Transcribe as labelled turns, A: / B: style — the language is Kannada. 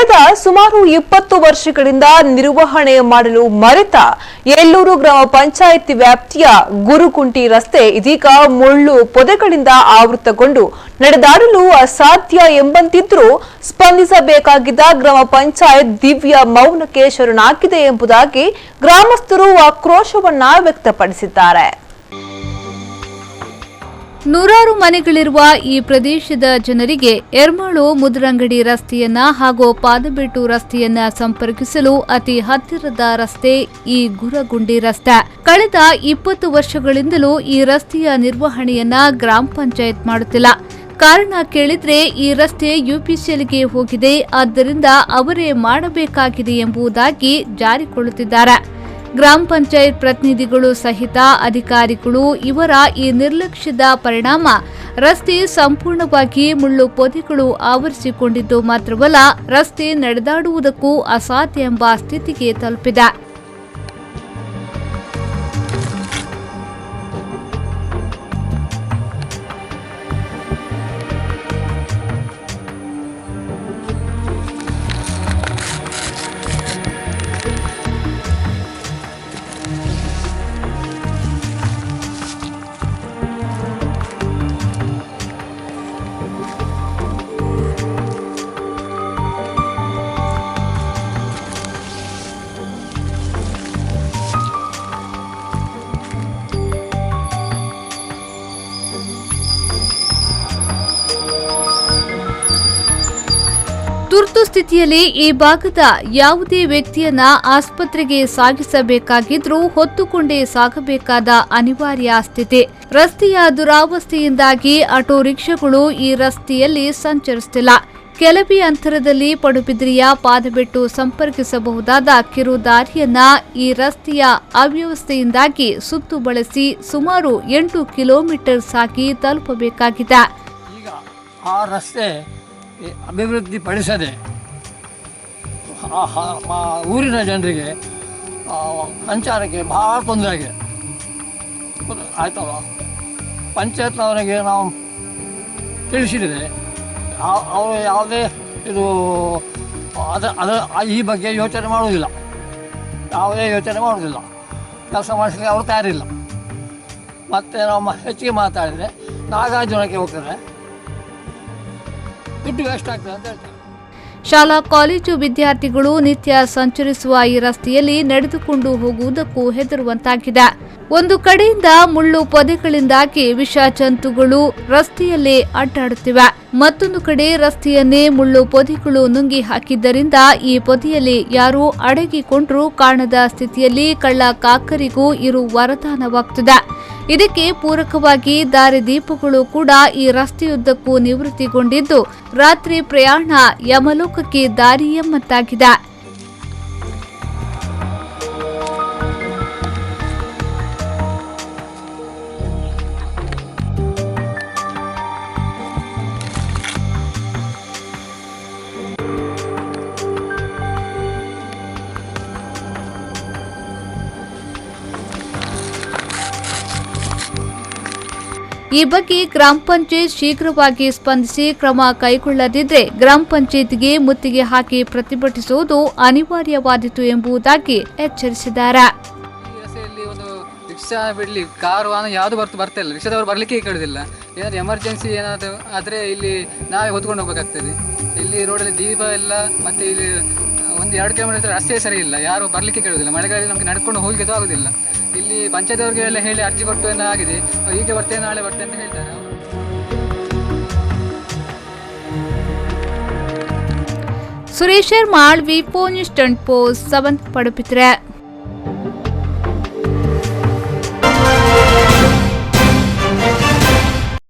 A: ಕಳೆದ ಸುಮಾರು 20 ವರ್ಷಗಳಿಂದ ನಿರ್ವಹಣೆ ಮಾಡಲು ಮರೆತ ಎಲ್ಲೂರು ಗ್ರಾಮ ಪಂಚಾಯಿತಿ ವ್ಯಾಪ್ತಿಯ ಗುರುಕುಂಟಿ ರಸ್ತೆ ಇದೀಗ ಮುಳ್ಳು ಪೊದೆಗಳಿಂದ ಆವೃತಗೊಂಡು ನಡೆದಾಡಲು ಅಸಾಧ್ಯ ಎಂಬಂತಿದ್ರೂ ಸ್ಪಂದಿಸಬೇಕಾಗಿದ್ದ ಗ್ರಾಮ ಪಂಚಾಯತ್ ದಿವ್ಯ ಮೌನಕ್ಕೆ ಶರಣಾಗಿದೆ ಎಂಬುದಾಗಿ ಗ್ರಾಮಸ್ಥರು ಆಕ್ರೋಶವನ್ನ ವ್ಯಕ್ತಪಡಿಸಿದ್ದಾರೆ.
B: ನೂರಾರು ಮನೆಗಳಿರುವ ಈ ಪ್ರದೇಶದ ಜನರಿಗೆ ಎರ್ಮಾಳು ಮುದ್ರಂಗಡಿ ರಸ್ತೆಯನ್ನ ಹಾಗೂ ಪಾದಬೆಟ್ಟು ರಸ್ತೆಯನ್ನ ಸಂಪರ್ಕಿಸಲು ಅತಿ ಹತ್ತಿರದ ರಸ್ತೆ ಈ ಗುರಗುಂಡಿ ರಸ್ತೆ. ಕಳೆದ 20 ವರ್ಷಗಳಿಂದಲೂ ಈ ರಸ್ತೆಯ ನಿರ್ವಹಣೆಯನ್ನ ಗ್ರಾಮ ಪಂಚಾಯತ್ ಮಾಡುತ್ತಿಲ್ಲ. ಕಾರಣ ಕೇಳಿದ್ರೆ ಈ ರಸ್ತೆ ಯುಪಿಸಿಎಲ್ಗೆ ಹೋಗಿದೆ, ಆದ್ದರಿಂದ ಅವರೇ ಮಾಡಬೇಕಾಗಿದೆ ಎಂಬುದಾಗಿ ಜಾರಿಕೊಳ್ಳುತ್ತಿದ್ದಾರೆ. ಗ್ರಾಮ ಪಂಚಾಯತ್ ಪ್ರತಿನಿಧಿಗಳು ಸಹಿತ ಅಧಿಕಾರಿಗಳು ಇವರ ಈ ನಿರ್ಲಕ್ಷ್ಯದ ಪರಿಣಾಮ ರಸ್ತೆ ಸಂಪೂರ್ಣವಾಗಿ ಮುಳ್ಳು ಪೊದೆಗಳು ಆವರಿಸಿಕೊಂಡಿದ್ದು ಮಾತ್ರವಲ್ಲ, ರಸ್ತೆ ನಡೆದಾಡುವುದಕ್ಕೂ ಅಸಾಧ್ಯ ಎಂಬ ಸ್ಥಿತಿಗೆ ತಲುಪಿದೆ. ತುರ್ತು ಸ್ಥಿತಿಯಲ್ಲಿ ಈ ಭಾಗದ ಯಾವುದೇ ವ್ಯಕ್ತಿಯನ್ನ ಆಸ್ಪತ್ರೆಗೆ ಸಾಗಿಸಬೇಕಾಗಿದ್ರೂ ಹೊತ್ತುಕೊಂಡೇ ಸಾಗಬೇಕಾದ ಅನಿವಾರ್ಯ ಸ್ಥಿತಿ. ರಸ್ತೆಯ ದುರಾವಸ್ಥೆಯಿಂದಾಗಿ ಆಟೋ ರಿಕ್ಷಾಗಳು ಈ ರಸ್ತೆಯಲ್ಲಿ ಸಂಚರಿಸುತ್ತಿಲ್ಲ. ಕೆಲವೇ ಅಂತರದಲ್ಲಿ ಪಡುಬಿದ್ರಿಯ ಪಾದಬೆಟ್ಟು ಸಂಪರ್ಕಿಸಬಹುದಾದ ಕಿರು ದಾರಿಯನ್ನ ಈ ರಸ್ತೆಯ ಅವ್ಯವಸ್ಥೆಯಿಂದಾಗಿ ಸುತ್ತು ಬಳಸಿ ಸುಮಾರು 8 ಕಿಲೋಮೀಟರ್ ಸಾಗಿ ತಲುಪಬೇಕಾಗಿದೆ.
C: ಈಗ ಆ ರಸ್ತೆ ಅಭಿವೃದ್ಧಿ ಪಡಿಸದೆ ಊರಿನ ಜನರಿಗೆ ಸಂಚಾರಕ್ಕೆ ಭಾಳ ತೊಂದರೆ ಆಗಿದೆ. ಆಯ್ತಲ್ಲ, ಪಂಚಾಯತ್ನವರಿಗೆ ನಾವು ತಿಳಿಸಿದರೆ ಅವರು ಯಾವುದೇ ಇದು ಈ ಬಗ್ಗೆ ಯೋಚನೆ ಮಾಡುವುದಿಲ್ಲ, ಯಾವುದೇ ಯೋಚನೆ ಮಾಡುವುದಿಲ್ಲ, ಕೆಲಸ ಮಾಡಿಸಲಿಕ್ಕೆ ಅವರು ತಯಾರಿಲ್ಲ. ಮತ್ತು ನಾವು ಹೆಚ್ಚಿಗೆ ಮಾತಾಡಿದರೆ ನಾಗಾರ್ಜುನಕ್ಕೆ ಹೋಗ್ತಾರೆ, ದುಡ್ಡು ವೇಸ್ಟ್ ಆಗ್ತದೆ ಅಂತ ಹೇಳ್ತಾರೆ.
B: ಶಾಲಾ ಕಾಲೇಜು ವಿದ್ಯಾರ್ಥಿಗಳು ನಿತ್ಯ ಸಂಚರಿಸುವ ಈ ರಸ್ತೆಯಲ್ಲಿ ನಡೆದುಕೊಂಡು ಹೋಗುವುದಕ್ಕೂ ಹೆದರುವಂತಾಗಿದೆ. ಒಂದು ಕಡೆಯಿಂದ ಮುಳ್ಳು ಪೊದೆಗಳಿಂದಾಗಿ ವಿಷ ಜಂತುಗಳು ರಸ್ತೆಯಲ್ಲೇ ಅಡ್ಡಾಡುತ್ತಿವೆ. ಮತ್ತೊಂದು ಕಡೆ ರಸ್ತೆಯನ್ನೇ ಮುಳ್ಳು ಪೊದೆಗಳು ನುಂಗಿ ಹಾಕಿದ್ದರಿಂದ ಈ ಪೊದೆಯಲ್ಲಿ ಯಾರೂ ಅಡಗಿಕೊಂಡ್ರೂ ಕಾಣದ ಸ್ಥಿತಿಯಲ್ಲಿ ಕಳ್ಳ ಕಾಕರಿಗೂ ಇರು ವರದಾನವಾಗುತ್ತಿದೆ. ಇದಕ್ಕೆ ಪೂರಕವಾಗಿ ದಾರಿದೀಪಗಳು ಕೂಡ ಈ ರಸ್ತೆಯುದ್ದಕ್ಕೂ ನಿವೃತ್ತಿಗೊಂಡಿದ್ದು ರಾತ್ರಿ ಪ್ರಯಾಣ ಯಮಲೋಕಕ್ಕೆ ದಾರಿ ಎಂಬಂತಾಗಿದೆ. ಈ ಬಗ್ಗೆ ಗ್ರಾಮ ಪಂಚಾಯತ್ ಶೀಘ್ರವಾಗಿ ಸ್ಪಂದಿಸಿ ಕ್ರಮ ಕೈಗೊಳ್ಳದಿದ್ದರೆ ಗ್ರಾಮ ಪಂಚಾಯತ್ಗೆ ಮುತ್ತಿಗೆ ಹಾಕಿ ಪ್ರತಿಭಟಿಸುವುದು ಅನಿವಾರ್ಯವಾದೀತು ಎಂಬುದಾಗಿ ಎಚ್ಚರಿಸಿದ್ದಾರೆ.
D: ಒಂದು ರಿಕ್ಷಾ ಬಿಡ್ಲಿ, ಕಾರು ವಾಹನ ಯಾವುದು ಬರ್ತಾ ಇಲ್ಲ, ರಿಕ್ಷಾದವರು ಬರ್ಲಿಕ್ಕೆ ಕೇಳುದಿಲ್ಲ. ಏನಾದ್ರು ಎಮರ್ಜೆನ್ಸಿ ಏನಾದ್ರು ಆದರೆ ಇಲ್ಲಿ ನಾವೇ ಹೊತ್ಕೊಂಡು ಹೋಗ್ಬೇಕಾಗ್ತದೆ. ಇಲ್ಲಿ ರೋಡಲ್ಲಿ ದೀಪ ಇಲ್ಲ, ಮತ್ತೆ ಇಲ್ಲಿ 1-2 ಕಿಲೋಮೀಟರ್ ರಸ್ತೆ ಸರಿ ಇಲ್ಲ, ಯಾರು ಬರ್ಲಿಕ್ಕೆ ಕೇಳುದಿಲ್ಲ. ಮಳೆಗಾಲದಲ್ಲಿ ನಮಗೆ ನಡ್ಕೊಂಡು ಹೋಗ್ಲಿಕ್ಕೆ ಆಗುದಿಲ್ಲ. ಇಲ್ಲಿ ಪಂಚಾಯತ್ ಎಲ್ಲ ಹೇಳಿ ಅರ್ಜಿ ಕೊಟ್ಟು ಆಗಿದೆ, ಈಗ ಬರ್ತೇನೆ ನಾಳೆ ಬರ್ತೇನೆ ಅಂತ ಹೇಳ್ತಾರೆ.
B: ಸುರೇಶ್ ಮಾಳ್, ವಿ4 ನ್ಯೂಸ್ 24/7 ಪಡುಬಿದ್ರೆ.